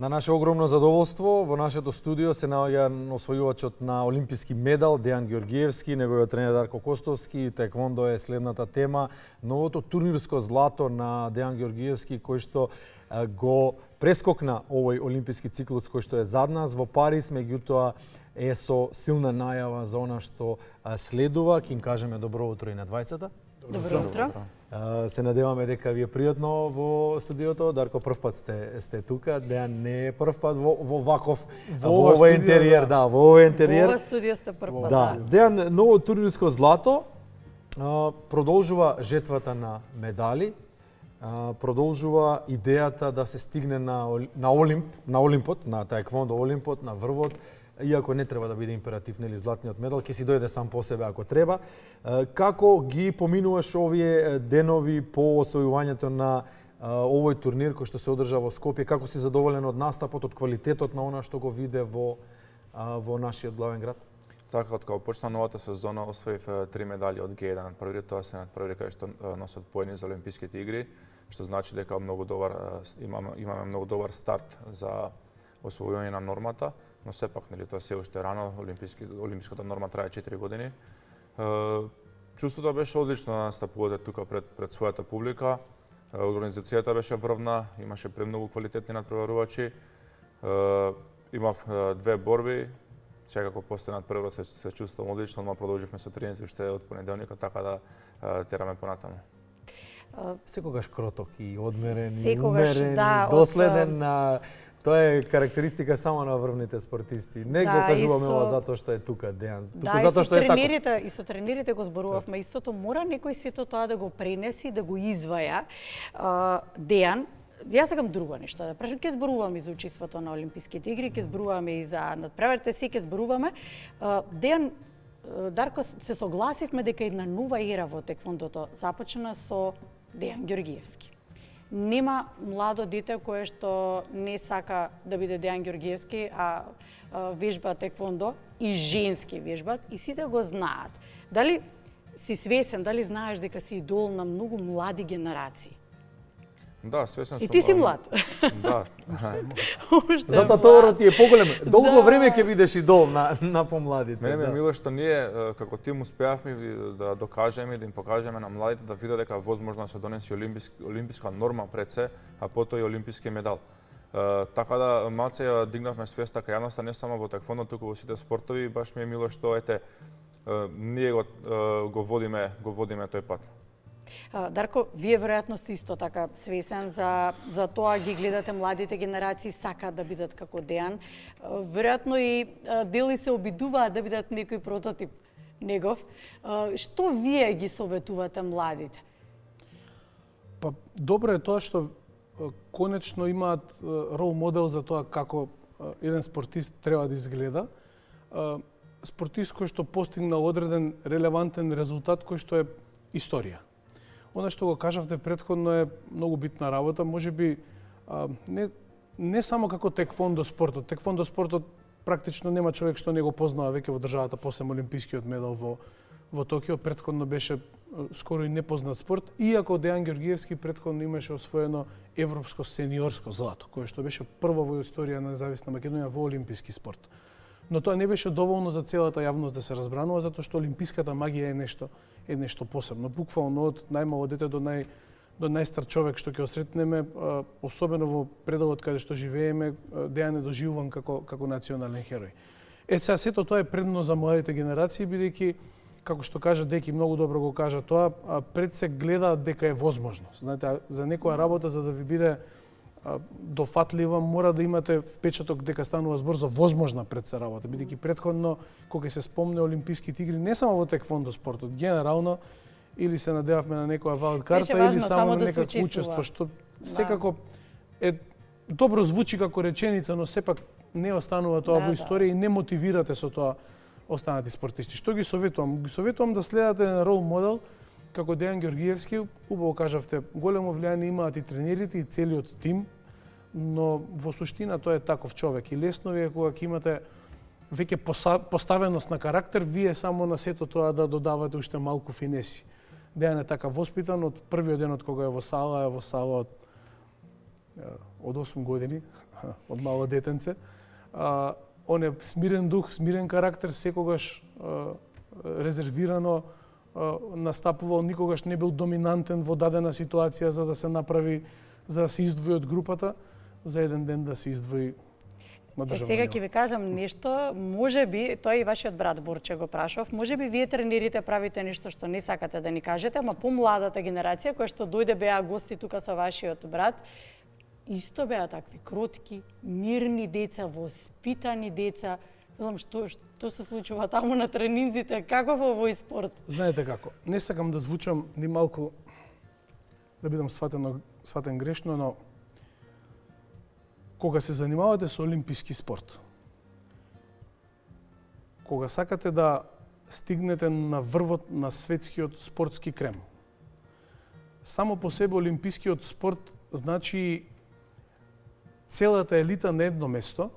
На наше огромно задоволство, во нашето студио се наоѓа освојувачот на олимписки медал Дејан Ѓорѓиевски, неговиот тренер Дарко Костовски. Таеквондо е следната тема. Новото турнирско злато на Дејан Ѓорѓиевски, кој што го прескокна овој олимписки циклус кој што е зад нас во Париз, меѓутоа е со силна најава за она што следува. Ќе им кажеме добро утро и на двајцата. Добро утро. Се надеваме дека ви е пријатно во студиото. Дарко, прв пат сте тука. Дејан не е прв пат во ваков во овој интериер, да, во овој интериер. Во овој студио сте прв пат. Да, Дејан, ново турнирско злато, продолжува жетвата на медали, продолжува идејата да се стигне на Олимпот, на таеквондо Олимпот, на врвот. Иако не треба да биде императив, нели, златниот медал, ќе си дојде сам по себе ако треба. Како ги поминуваш овие денови по освојувањето на овој турнир кој што се одржа во Скопје? Како си задоволен од настапот, од квалитетот на она што го виде во нашиот главен град? Така, од кога почна новата сезона, освоив 3 медали од Г1. Првите тоа се први кај што носат поени за Олимписките игри, што значи дека имаме многу добар старт за освојување на нормата, но сепак, нели, тоа се уште рано, олимписката норма трае 4 години. Чувството беше одлично да настапувате тука пред својата публика. Организацијата беше врвна, имаше премногу квалитетни натпреварувачи. Имав 2 борби, секако после надпревар се чувствувам одлично, но продолживме со тренинзи уште од понеделникот, така да тераме понатаму. Секогаш кроток и одмерен, и Секогаш, умерен, да, и доследен. Тоа е карактеристика само на врвните спортисти. Не го кажуваме ова затоа што е тука Дејан, туку затоа што е така. И со тренерите го зборувавме истото, мора некој сето тоа да го пренеси, да го изваја. Дејан, јас сакам друго нешто да прашам. Ќе зборуваме и за учеството на Олимписките игри, ќе зборуваме и за надпреварите, се ќе зборуваме. Дејан, Дарко, се согласивме дека една нова ера во таеквондото започна со Дејан Ѓорѓиевски. Нема младо дете кое што не сака да биде Дејан Ѓорѓиевски, а вежба таеквондо и женски вежбат, и сите го знаат. Дали си свесен, дали знаеш дека си идол на многу млади генерации? Да, свесен сум. И ти си млад. Да. Затоа товарот ти е поголем. Долго време ќе бидеш идол на помладите. Мене ми е мило што ние како тим успеавме да докажеме и да им покажеме на младите да видат дека возможно се донеси олимписка норма пред се, а потоа и олимписки медал. Така да малце ја дигнавме свеста кај јавноста не само во таеквондо, туку во сите спортови. Баш ми е мило што ние го водиме тој пат. Дарко, вие веројатно сте исто така свесен за тоа, ги гледате младите генерации, сакаат да бидат како Дејан. Веројатно и дели се обидуваат да бидат некој прототип негов. Што вие ги советувате младите? Па добро е тоа што конечно имаат рол модел за тоа како еден спортист треба да изгледа. Спортист кој што постигнал одреден релевантен резултат кој што е историја. Она што го кажавте претходно е многу битна работа, можеби не само како таеквондо спортот. Таеквондо спортот практично нема човек што не го познава веќе во државата после олимпискиот медал во Токио. Претходно беше скоро и непознат спорт, иако Дејан Ѓорѓиевски претходно имаше освоено европско сениорско злато, кое што беше прво во историја на независна Македонија во олимписки спорт. Но тоа не беше доволно за целата јавност да се разбранува, затоа што олимписката магија е нешто посебно. Буквално од најмало дете до најстар човек што ќе осретнеме, особено во пределот каде што живееме, Дејан е доживуван како национален херој. Сега сето тоа е предно за младите генерации, бидејќи, како што кажа Деки, многу добро го кажа тоа, пред се гледа дека е возможно. Знаете, за некоја работа за да ви биде дофатлива, мора да имате впечаток дека станува збор за возможна пред се работа, бидејќи претходно кога се спомне олимписките игри, не само во таеквондо спортот, генерално или се надевавме на некоја валд карта или само на некакво учество, што секако е добро звучи како реченица, но сепак не останува тоа во историја и не мотивирате со тоа останати спортисти. Што ги советувам? Ги советувам да следате на рол модел како Дејан Ѓорѓиевски. Убаво кажавте, големо влијание имаат и тренерите и целиот тим, но во суштина тоа е таков човек. И лесно ви е кога ќе имате веќе поставеност на карактер, вие само на сето тоа да додавате уште малку финеси. Дејан е така воспитан од првиот ден од кога е во сала од од 8 години, од мало детенце. Он е смирен дух, смирен карактер, секогаш резервирано настапувал, никогаш не бил доминантен во дадена ситуација за да се направи, за да се издвои од групата, за еден ден да се издвои на државно Сега ниво. ќе ви кажам нешто, можеби, тој и вашиот брат Борче го прашав, можеби вие тренерите правите нешто што не сакате да ни кажете, ама помладата генерација која што дојде беа гости тука со вашиот брат, исто беа такви кротки, мирни деца, воспитани деца. Знам што се случува таму на тренинзите, како во овој спорт? Знаете како, не сакам да звучам ни малку да бидам сватен грешно, но кога се занимавате со олимписки спорт, кога сакате да стигнете на врвот на светскиот спортски крем, само по себе олимпискиот спорт значи целата елита на едно место,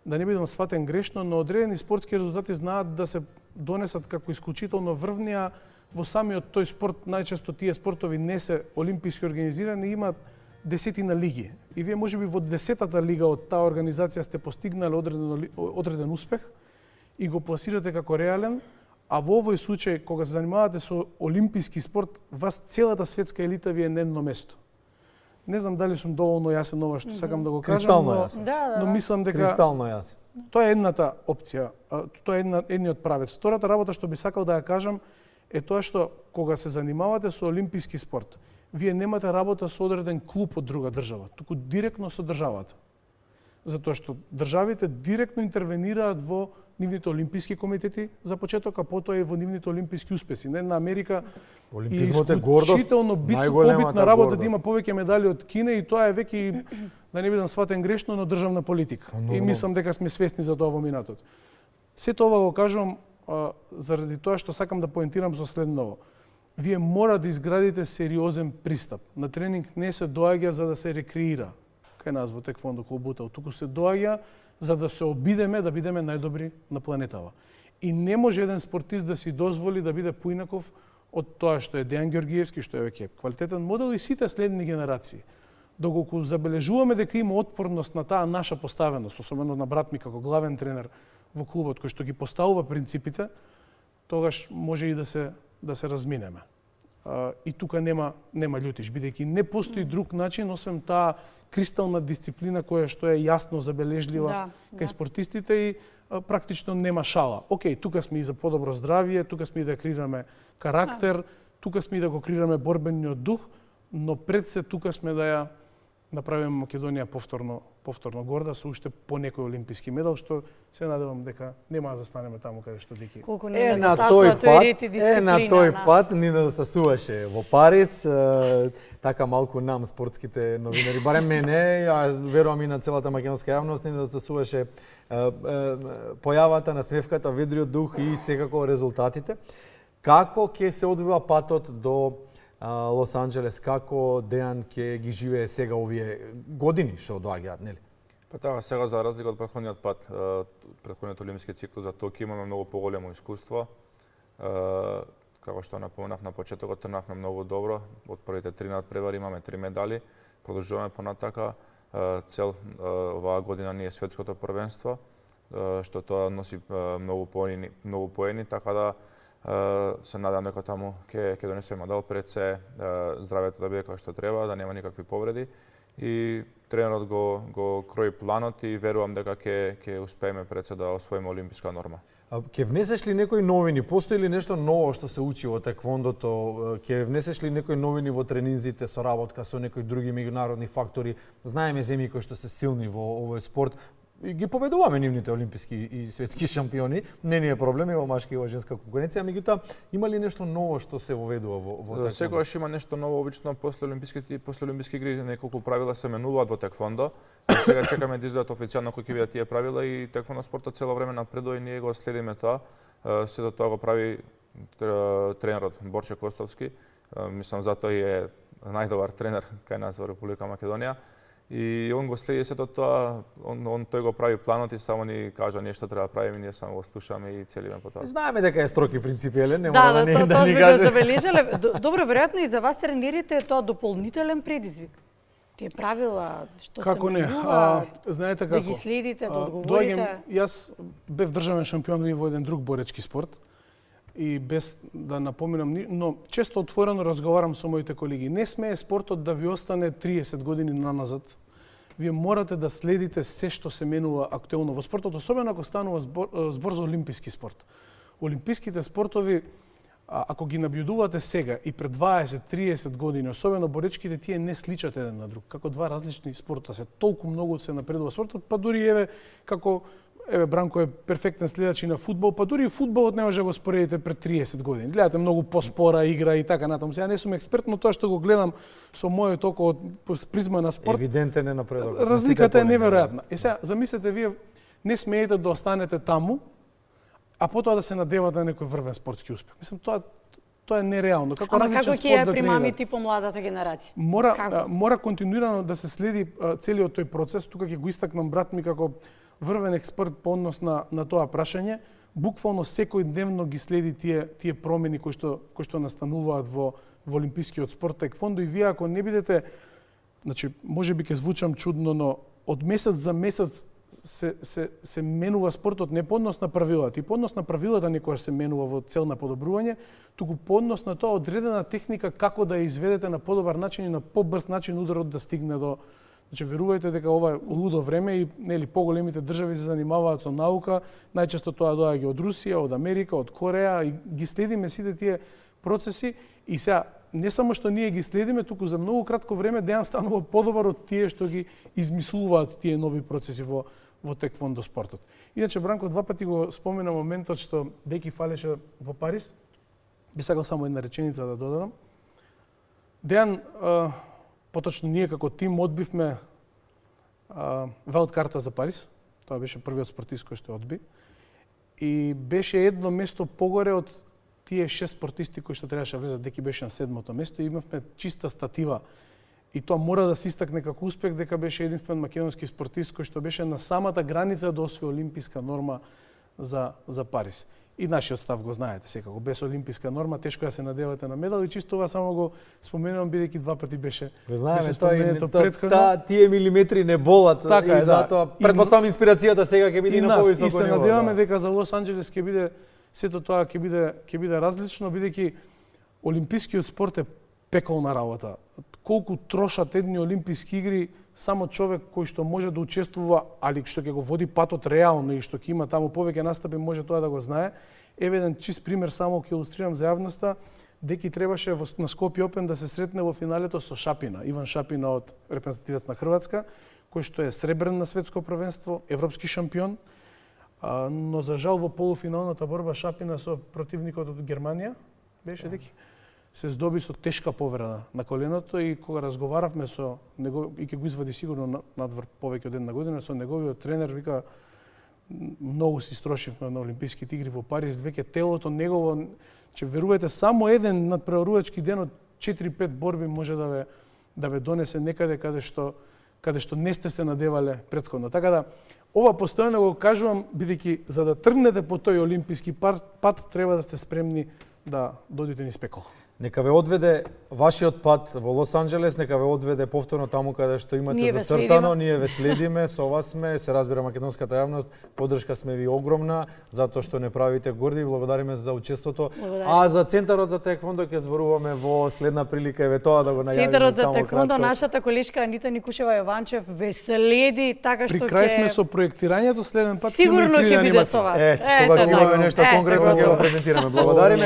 да не бидам сватен грешно, но одредени спортски резултати знаат да се донесат како исклучително врвни, а во самиот тој спорт, најчесто тие спортови не се олимписки организирани, имаат десетина лиги. И вие можеби во 10-та лига од таа организација сте постигнали одреден успех и го пласирате како реален, а во овој случај, кога се занимавате со олимписки спорт, вас целата светска елита ви е на едно место. Не знам дали сум доволно јасен ова што сакам да го кажам, Кристално но, јасен. Да. но мислам дека Кристално јасен. тоа е едната опција, тоа е едниот правец. Втората работа што би сакал да ја кажам е тоа што кога се занимавате со олимписки спорт, вие немате работа со одреден клуб од друга држава, туку директно со државата. Затоа што државите директно интервенираат во нивните олимписки комитети за почеток, а потоа и во нивните олимписки успеси. Не на Америка Олимпизмот е гордост, исклучително најголемата побитна работа гордост. да има повеќе медали од Кина и тоа е веќе, да не бидам сватен грешно, но државна политика. И мислам дека сме свесни за тоа во минатот. Сето ова го кажувам заради тоа што сакам да поентирам со следново. Вие мора да изградите сериозен пристап. На тренинг не се доаѓа за да се рекреира, кај нас во Теквондо клуб Бутел, туку се доаѓа за да се обидеме да бидеме најдобри на планетава. И не може еден спортист да си дозволи да биде поинаков од тоа што е Дејан Ѓоргиевски, што е веќе квалитетен модел и сите следни генерации. Доколку забележуваме дека има отпорност на таа наша поставеност, особено на брат ми како главен тренер во клубот кој што ги поставува принципите, тогаш може и да се разминеме. И тука нема љутиш, бидејќи не постои друг начин освен таа кристална дисциплина која што е јасно забележлива кај спортистите и практично нема шала. Океј, тука сме и за подобро здравје, тука сме и да креираме карактер, тука сме и да го креираме борбениот дух, но пред се тука сме да ја направиме Македонија повторно горда со уште по некој олимписки медал, што се надевам дека нема да застанеме таму каде што Дики. Колку На тој пат ни недостасуваше во Париз, така малку нам спортските новинари, барем мене, јас верувам и на целата македонска јавност, ни недостасуваше појавата, насмевката, ведриот дух и секако резултатите. Како ќе се одвива патот до Лос Анџелес, како Дејан ќе ги живее сега овие години што доаѓаат, нели? Па така, сега за разлика од претходниот пат, претходниот олимписки циклус за Токио имаме многу поголемо искуство. Како што напоменав на почетокот, тренавме многу добро. Од првите 3 надпревари имаме 3 медали. Продолжуваме понатака. Цел оваа година ни е светското првенство, што тоа носи многу поени, така да се надам дека таму ќе донесеме медал, пред се здравјето да биде како што треба, да нема никакви повреди. И тренерот го крои планот и верувам дека ќе успееме пред се да освоиме олимписка норма. Ќе внесеш ли некои новини? Постои ли нешто ново што се учи во теквондото? Ќе внесеш ли некои новини во тренинзите со работка со некои други меѓународни фактори? Знаеме земји кои што се силни во овој спорт. И ги победуваме нивните олимписки и светски шампиони. Не ни е проблем и во машка и во женска конкуренција, меѓутоа има ли нешто ново што се воведува во теквондо? Секогаш има нешто ново, обично после олимписки игри неколку правила се менуваат во теквондо. Сега чекаме да излезат официјално кои ќе бидат тие правила и теквондо спортот цело време напредува и ние го следиме тоа. Сето тоа го прави тренерот Борче Костовски. Мислам затоа и е најдобар тренер кај нас во Република Македонија. И он го следи сето тоа, тој го прави планот и само ни кажа нешто треба да правиме, ние само го слушаме и целиме по тоа. Знаеме дека е строг и принципиелен, не мора да ни тоа каже. забележале. Добро, веројатно и за вас тренерите е тоа дополнителен предизвик. Тие правила што Како се не? менуваат, Знаете да како? ги следите, да одговорите. Доаѓам, јас бев државен шампион во еден друг боречки спорт и без да напоменам, но често отворено разговарам со моите колеги. Не смее спортот да ви остане 30 години наназад. Вие морате да следите се што се менува актуелно во спортот, особено ако станува збор за олимписки спорт. Олимписките спортови, ако ги набљудувате сега и пред 20-30 години, особено боречките, тие не сличат еден на друг. Како два различни спорта се толку многу се напредува спортот, па дури како Бранко е перфектен следач и на фудбал, па дури и фудбалот не може да го споредите пред 30 години. Гледате многу поспора игра и така натаму. Сега не сум експерт, но тоа што го гледам со мојот око од призма на спорт, Евидентен е напредок. разликата е неверојатна. Сега замислете вие не смеете да останете таму, а потоа да се надевате на некој врвен спортски успех. Мислам тоа е нереално. Како Ама различен како ќе спорт ја да примамите тренирате? по младата генерација? Мора континуирано да се следи целиот тој процес. Тука ќе го истакнам брат ми како врвен експерт по однос на тоа прашање. Буквално секој дневно ги следи тие промени кои што настануваат во олимпискиот спорт таеквондо и вие ако не бидете, значи можеби ќе звучам чудно, но од месец за месец се менува спортот не по однос на правилата. И по однос на правилата некогаш се менува во цел на подобрување, туку по однос на тоа одредена техника како да ја изведете на подобар начин и на побрз начин ударот да стигне до. Значи верувајте дека ова е лудо време и нели поголемите држави се занимаваат со наука, најчесто тоа доаѓа од Русија, од Америка, од Кореја и ги следиме сите тие процеси и сега не само што ние ги следиме, туку за многу кратко време Дејан станува подобар од тие што ги измислуваат тие нови процеси во таеквондо спортот. Иначе Бранко два пати го спомена моментот што Деки фалеше во Париз. Би сакал само една реченица да додадам. Дејан поточно ние како тим одбивме вајлдкарта за Париз. Тоа беше првиот спортист кој што одби. И беше едно место погоре од тие 6 спортисти кои што требаше да влезат. Деки беше на 7-то место и имавме чиста статива. И тоа мора да се истакне како успех дека беше единствен македонски спортист кој што беше на самата граница да освои олимписка норма за Париз. И нашиот став го знаете секако, без олимписка норма тешко да се надевате на медал и чисто ова само го споменувам бидејќи два пати беше споменето претходно. Тие милиметри не болат така, и затоа предпоставам инспирацијата сега ќе биде на повисоко ниво. И се надеваме дека за Лос Анџелес ќе биде сето тоа ќе биде различно бидејќи олимпискиот спорт е пеколна работа. Колку трошат едни олимписки игри само човек кој што може да учествува, али што ќе го води патот реално и што ќе има таму повеќе настапи, може тоа да го знае. Еве еден чист пример само ќе илустрирам за јавноста. Деки требаше на Скопје Опен да се сретне во финалето со Шапина, Иван Шапина од репрезентативец на Хрватска, кој што е сребрен на светско првенство, европски шампион, но за жал во полуфиналната борба Шапина со противникот од Германија беше Деки се здоби со тешка повреда на коленото и кога разговаравме со него и ќе го извади сигурно надвор повеќе од една година со неговиот тренер, вика многу си строшивме на олимписките игри во Париз, веќе телото негово, че верувате само еден надпреварувачки ден од 4-5 борби може да ве донесе некаде каде што не сте се надевале претходно. Така да ова постојано го кажувам бидејќи за да тргнете по тој олимписки пат треба да сте спремни да додите низ пекол. Нека ве одведе вашиот пат во Лос Анџелес, нека ве одведе повторно таму каде што имате зацртано, ние ве следиме, со вас сме, се разбира македонската јавност, поддршка сме ви огромна, затоа што не правите горди, благодариме за учеството. А за Центарот за таеквондо ќе зборуваме во следна прилика, еве тоа да го најавиме. Центарот за таеквондо, нашата колешка Анита Никушева Јованчев ве следи, така што При крај сме со проектирањето, следен пат сигурно ќе биде со вас. Кога ќе имаме нешто конкретно ќе го презентираме. Благодариме.